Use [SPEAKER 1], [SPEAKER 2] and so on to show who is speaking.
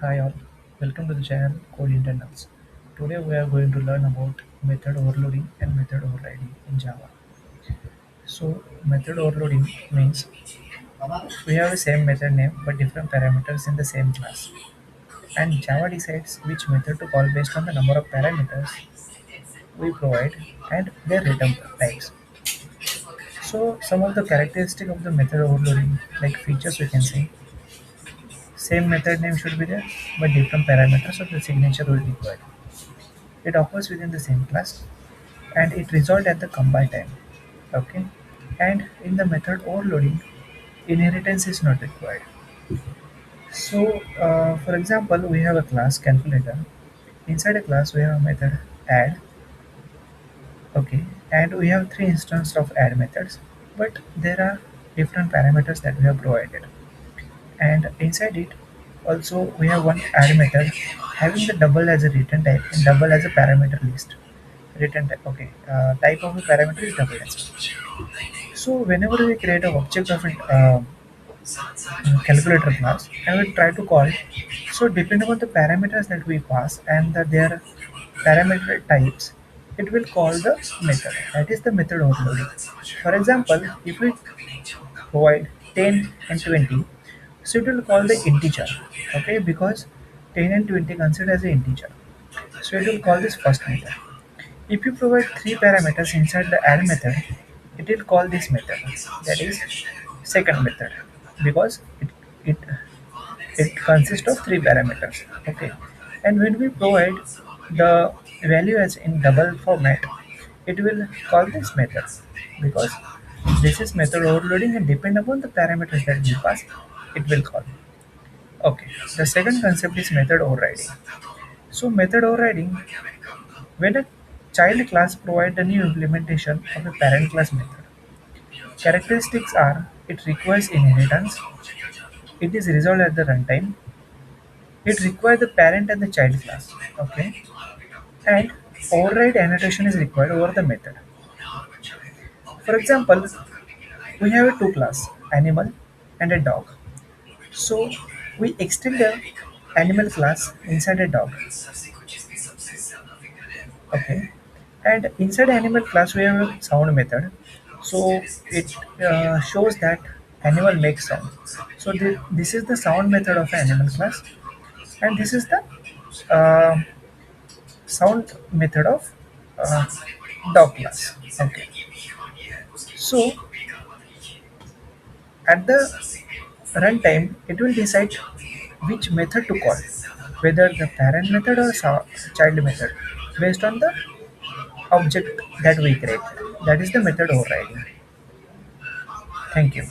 [SPEAKER 1] Hi all, welcome to the channel Code Internals. Today we are going to learn about method overloading and method overriding in Java. So method overloading means we have the same method name but different parameters in the same class. And Java decides which method to call based on the number of parameters we provide and their return types. So some of the characteristic of the method overloading, like features we can say, same method name should be there but different parameters of the signature will be required. It occurs within the same class and it resolved at the compile time. Okay, and in the method overloading, inheritance is not required. So, for example, we have a class calculator. Inside a class, we have a method add. Okay, and we have three instances of add methods, but there are different parameters that we have provided. And inside it, also we have one add method having the double as a return type and double as a parameter list. Return type. Okay, type of a parameter is double as. So whenever we create an object of a calculator class, I will try to call. So depending on the parameters that we pass and their parameter types, it will call the method. That is the method overloading. For example, if we provide 10 and 20, so it will call the integer. Okay, because 10 and 20 considered as an integer. So it will call this first method. If you provide three parameters inside the add method, it will call this method, that is second method, because it, it consists of three parameters. Okay, and when we provide the value as in double format, it will call this method because this is method overloading and depend upon the parameters that we pass, it will call. Okay, the second concept is method overriding. So method overriding, when a child class provides a new implementation of a parent class method, characteristics are it requires inheritance, it is resolved at the runtime, it requires the parent and the child class, okay, and override annotation is required over the method. For example, we have a two class, animal and a dog. So we extend the animal class inside a dog, okay, and inside animal class we have a sound method. So it shows that animal makes sound. So this is the sound method of animal class, and this is the uh, sound method of uh, dog class. Okay. So at the runtime, it will decide which method to call, whether the parent method or child method, based on the object that we create. That is the method overriding. Thank you.